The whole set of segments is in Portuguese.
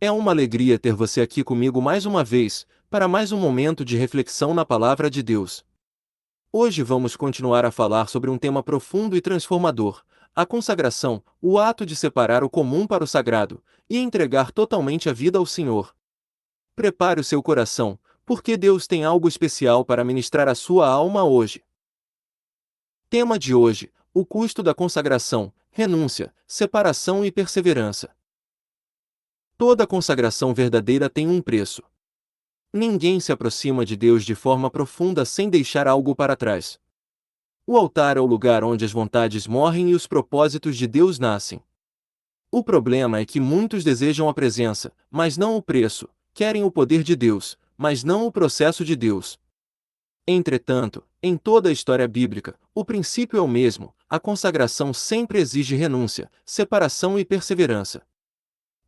É uma alegria ter você aqui comigo mais uma vez, para mais um momento de reflexão na Palavra de Deus. Hoje vamos continuar a falar sobre um tema profundo e transformador: a consagração, o ato de separar o comum para o sagrado, e entregar totalmente a vida ao Senhor. Prepare o seu coração, porque Deus tem algo especial para ministrar à sua alma hoje. Tema de hoje: o custo da consagração, renúncia, separação e perseverança. Toda consagração verdadeira tem um preço. Ninguém se aproxima de Deus de forma profunda sem deixar algo para trás. O altar é o lugar onde as vontades morrem e os propósitos de Deus nascem. O problema é que muitos desejam a presença, mas não o preço, querem o poder de Deus, mas não o processo de Deus. Entretanto, em toda a história bíblica, o princípio é o mesmo: a consagração sempre exige renúncia, separação e perseverança.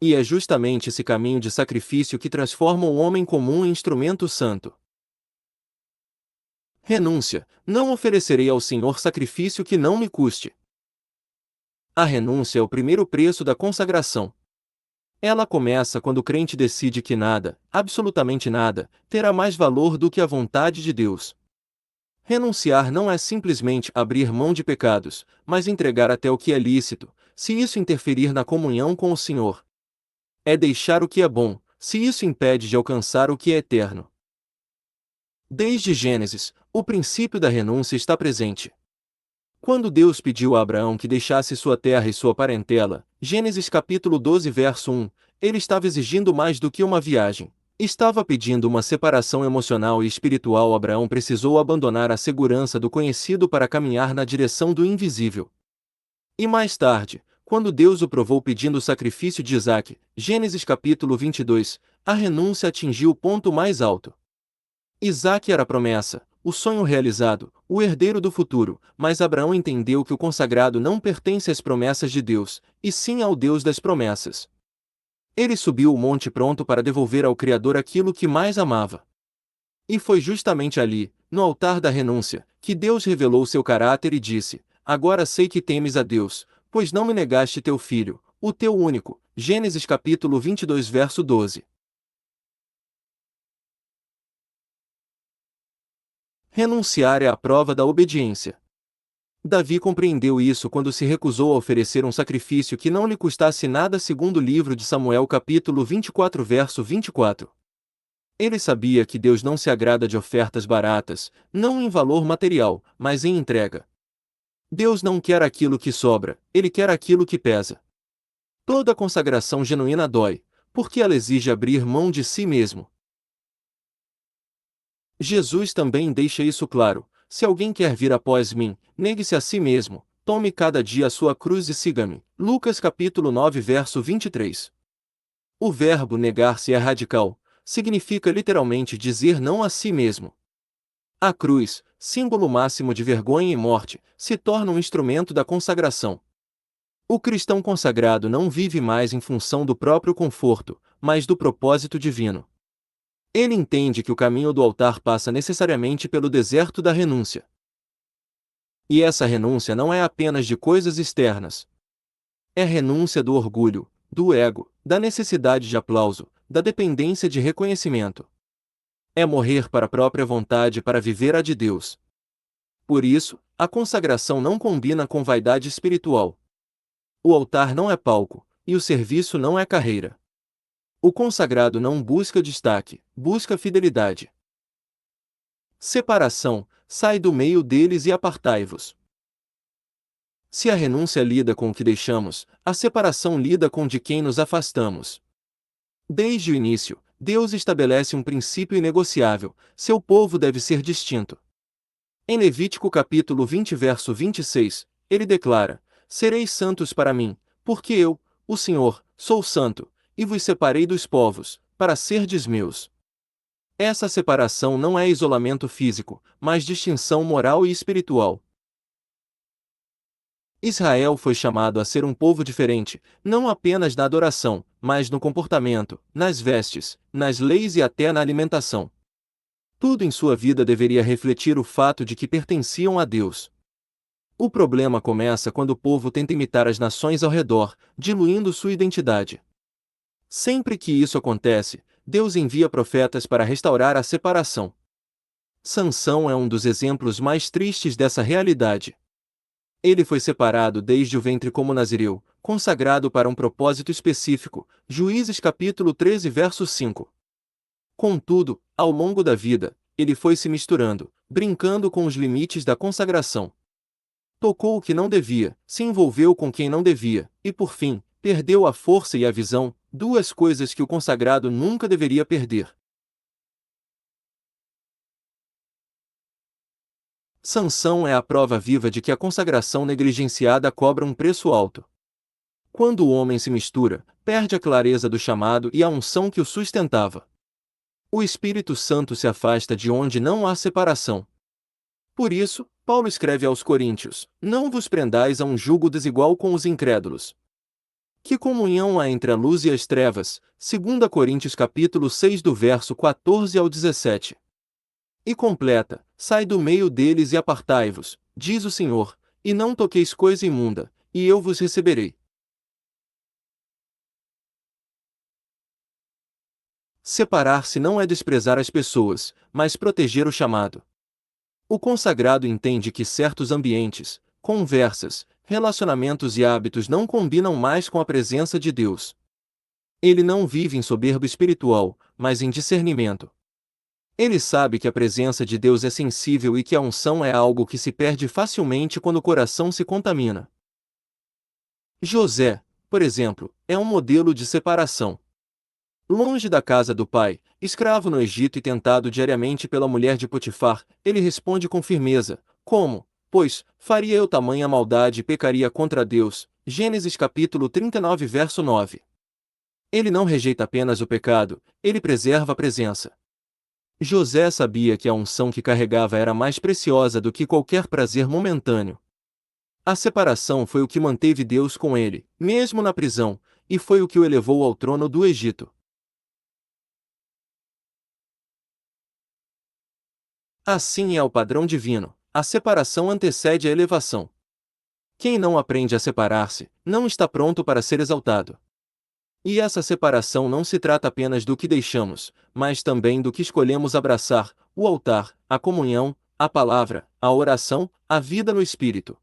E é justamente esse caminho de sacrifício que transforma o homem comum em instrumento santo. Renúncia: não oferecerei ao Senhor sacrifício que não me custe. A renúncia é o primeiro preço da consagração. Ela começa quando o crente decide que nada, absolutamente nada, terá mais valor do que a vontade de Deus. Renunciar não é simplesmente abrir mão de pecados, mas entregar até o que é lícito, se isso interferir na comunhão com o Senhor. É deixar o que é bom, se isso impede de alcançar o que é eterno. Desde Gênesis, o princípio da renúncia está presente. Quando Deus pediu a Abraão que deixasse sua terra e sua parentela, Gênesis capítulo 12 verso 1, ele estava exigindo mais do que uma viagem. Estava pedindo uma separação emocional e espiritual. Abraão precisou abandonar a segurança do conhecido para caminhar na direção do invisível. E mais tarde, quando Deus o provou pedindo o sacrifício de Isaque, Gênesis capítulo 22, a renúncia atingiu o ponto mais alto. Isaque era a promessa, o sonho realizado, o herdeiro do futuro, mas Abraão entendeu que o consagrado não pertence às promessas de Deus, e sim ao Deus das promessas. Ele subiu o monte pronto para devolver ao Criador aquilo que mais amava. E foi justamente ali, no altar da renúncia, que Deus revelou seu caráter e disse: agora sei que temes a Deus, pois não me negaste teu filho, o teu único. Gênesis capítulo 22 verso 12. Renunciar é a prova da obediência. Davi compreendeu isso quando se recusou a oferecer um sacrifício que não lhe custasse nada, segundo o livro de Samuel capítulo 24 verso 24. Ele sabia que Deus não se agrada de ofertas baratas, não em valor material, mas em entrega. Deus não quer aquilo que sobra, Ele quer aquilo que pesa. Toda consagração genuína dói, porque ela exige abrir mão de si mesmo. Jesus também deixa isso claro: se alguém quer vir após mim, negue-se a si mesmo, tome cada dia a sua cruz e siga-me. Lucas capítulo 9 verso 23. O verbo negar-se é radical, significa literalmente dizer não a si mesmo. A cruz, símbolo máximo de vergonha e morte, se torna um instrumento da consagração. O cristão consagrado não vive mais em função do próprio conforto, mas do propósito divino. Ele entende que o caminho do altar passa necessariamente pelo deserto da renúncia. E essa renúncia não é apenas de coisas externas. É renúncia do orgulho, do ego, da necessidade de aplauso, da dependência de reconhecimento. É morrer para a própria vontade para viver a de Deus. Por isso, a consagração não combina com vaidade espiritual. O altar não é palco, e o serviço não é carreira. O consagrado não busca destaque, busca fidelidade. Separação: sai do meio deles e apartai-vos. Se a renúncia lida com o que deixamos, a separação lida com de quem nos afastamos. Desde o início, Deus estabelece um princípio inegociável: seu povo deve ser distinto. Em Levítico capítulo 20 verso 26, ele declara: sereis santos para mim, porque eu, o Senhor, sou santo, e vos separei dos povos, para serdes meus. Essa separação não é isolamento físico, mas distinção moral e espiritual. Israel foi chamado a ser um povo diferente, não apenas na adoração, mas no comportamento, nas vestes, nas leis e até na alimentação. Tudo em sua vida deveria refletir o fato de que pertenciam a Deus. O problema começa quando o povo tenta imitar as nações ao redor, diluindo sua identidade. Sempre que isso acontece, Deus envia profetas para restaurar a separação. Sansão é um dos exemplos mais tristes dessa realidade. Ele foi separado desde o ventre como nazireu, consagrado para um propósito específico, Juízes capítulo 13 verso 5. Contudo, ao longo da vida, ele foi se misturando, brincando com os limites da consagração. Tocou o que não devia, se envolveu com quem não devia, e por fim, perdeu a força e a visão, duas coisas que o consagrado nunca deveria perder. Sansão é a prova viva de que a consagração negligenciada cobra um preço alto. Quando o homem se mistura, perde a clareza do chamado e a unção que o sustentava. O Espírito Santo se afasta de onde não há separação. Por isso, Paulo escreve aos Coríntios: não vos prendais a um jugo desigual com os incrédulos. Que comunhão há entre a luz e as trevas? 2 Coríntios capítulo 6 do verso 14 ao 17. E completa: sai do meio deles e apartai-vos, diz o Senhor, e não toqueis coisa imunda, e eu vos receberei. Separar-se não é desprezar as pessoas, mas proteger o chamado. O consagrado entende que certos ambientes, conversas, relacionamentos e hábitos não combinam mais com a presença de Deus. Ele não vive em soberba espiritual, mas em discernimento. Ele sabe que a presença de Deus é sensível e que a unção é algo que se perde facilmente quando o coração se contamina. José, por exemplo, é um modelo de separação. Longe da casa do pai, escravo no Egito e tentado diariamente pela mulher de Potifar, ele responde com firmeza: como, pois, faria eu tamanha maldade e pecaria contra Deus? Gênesis capítulo 39 verso 9. Ele não rejeita apenas o pecado, ele preserva a presença. José sabia que a unção que carregava era mais preciosa do que qualquer prazer momentâneo. A separação foi o que manteve Deus com ele, mesmo na prisão, e foi o que o elevou ao trono do Egito. Assim é o padrão divino, a separação antecede a elevação. Quem não aprende a separar-se, não está pronto para ser exaltado. E essa separação não se trata apenas do que deixamos, mas também do que escolhemos abraçar: o altar, a comunhão, a palavra, a oração, a vida no Espírito.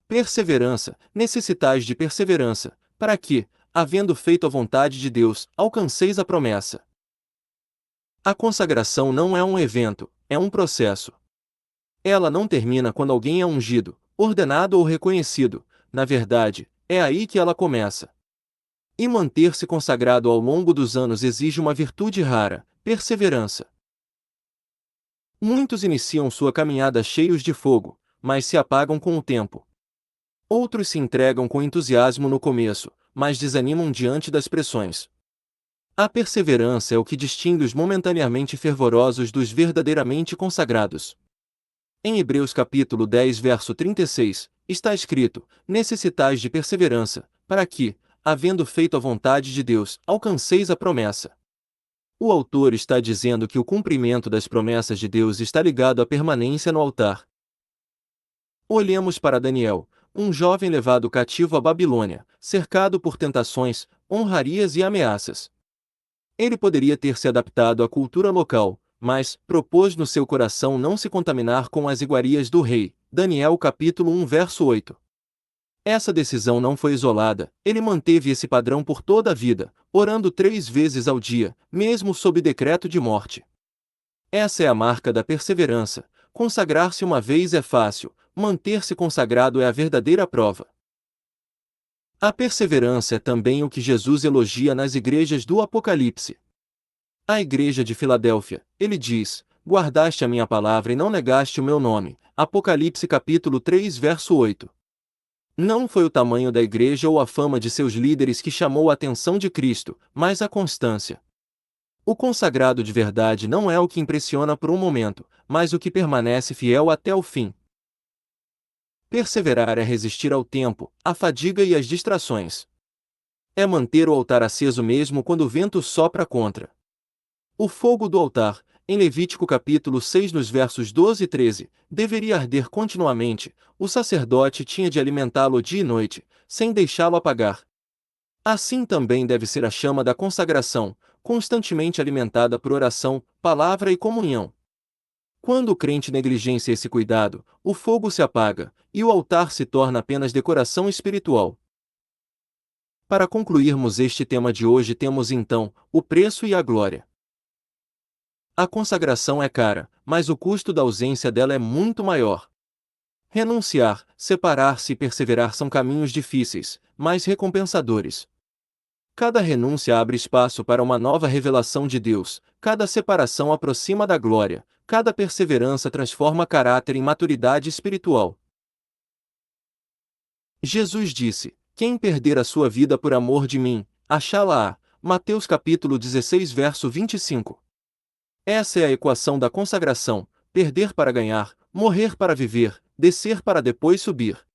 Perseverança: necessitais de perseverança, para que, havendo feito a vontade de Deus, alcanceis a promessa. A consagração não é um evento, é um processo. Ela não termina quando alguém é ungido, ordenado ou reconhecido, na verdade, é aí que ela começa. E manter-se consagrado ao longo dos anos exige uma virtude rara: perseverança. Muitos iniciam sua caminhada cheios de fogo, mas se apagam com o tempo. Outros se entregam com entusiasmo no começo, mas desanimam diante das pressões. A perseverança é o que distingue os momentaneamente fervorosos dos verdadeiramente consagrados. Em Hebreus capítulo 10 verso 36, está escrito: necessitais de perseverança, para que, havendo feito a vontade de Deus, alcanceis a promessa. O autor está dizendo que o cumprimento das promessas de Deus está ligado à permanência no altar. Olhemos para Daniel, um jovem levado cativo à Babilônia, cercado por tentações, honrarias e ameaças. Ele poderia ter se adaptado à cultura local, mas propôs no seu coração não se contaminar com as iguarias do rei. Daniel capítulo 1 verso 8. Essa decisão não foi isolada, ele manteve esse padrão por toda a vida, orando 3 vezes ao dia, mesmo sob decreto de morte. Essa é a marca da perseverança. Consagrar-se uma vez é fácil, manter-se consagrado é a verdadeira prova. A perseverança é também o que Jesus elogia nas igrejas do Apocalipse. À igreja de Filadélfia, ele diz: guardaste a minha palavra e não negaste o meu nome. Apocalipse capítulo 3 verso 8. Não foi o tamanho da igreja ou a fama de seus líderes que chamou a atenção de Cristo, mas a constância. O consagrado de verdade não é o que impressiona por um momento, mas o que permanece fiel até o fim. Perseverar é resistir ao tempo, à fadiga e às distrações. É manter o altar aceso mesmo quando o vento sopra contra. O fogo do altar, em Levítico capítulo 6 nos versos 12 e 13, deveria arder continuamente. O sacerdote tinha de alimentá-lo dia e noite, sem deixá-lo apagar. Assim também deve ser a chama da consagração, constantemente alimentada por oração, palavra e comunhão. Quando o crente negligencia esse cuidado, o fogo se apaga, e o altar se torna apenas decoração espiritual. Para concluirmos este tema de hoje, temos então o preço e a glória. A consagração é cara, mas o custo da ausência dela é muito maior. Renunciar, separar-se e perseverar são caminhos difíceis, mas recompensadores. Cada renúncia abre espaço para uma nova revelação de Deus, cada separação aproxima da glória, cada perseverança transforma caráter em maturidade espiritual. Jesus disse: "Quem perder a sua vida por amor de mim, achá-la-á." Mateus capítulo 16 verso 25. Essa é a equação da consagração: perder para ganhar, morrer para viver, descer para depois subir.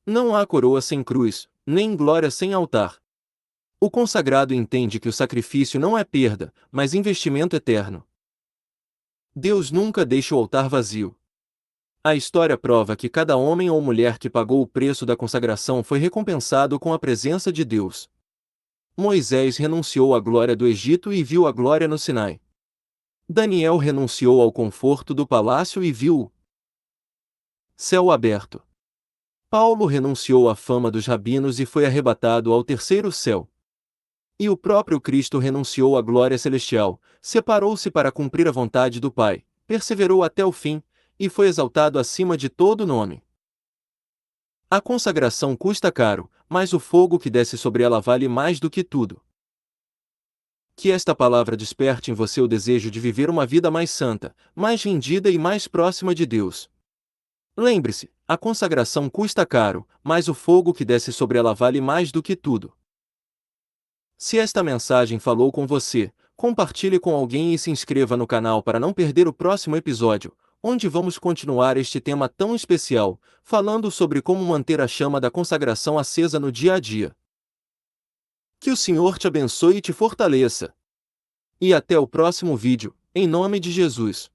Não há coroa sem cruz, nem glória sem altar. O consagrado entende que o sacrifício não é perda, mas investimento eterno. Deus nunca deixa o altar vazio. A história prova que cada homem ou mulher que pagou o preço da consagração foi recompensado com a presença de Deus. Moisés renunciou à glória do Egito e viu a glória no Sinai. Daniel renunciou ao conforto do palácio e viu o céu aberto. Paulo renunciou à fama dos rabinos e foi arrebatado ao terceiro céu. E o próprio Cristo renunciou à glória celestial, separou-se para cumprir a vontade do Pai, perseverou até o fim, e foi exaltado acima de todo nome. A consagração custa caro, mas o fogo que desce sobre ela vale mais do que tudo. Que esta palavra desperte em você o desejo de viver uma vida mais santa, mais rendida e mais próxima de Deus. Lembre-se, a consagração custa caro, mas o fogo que desce sobre ela vale mais do que tudo. Se esta mensagem falou com você, compartilhe com alguém e se inscreva no canal para não perder o próximo episódio, onde vamos continuar este tema tão especial, falando sobre como manter a chama da consagração acesa no dia a dia. Que o Senhor te abençoe e te fortaleça. E até o próximo vídeo, em nome de Jesus.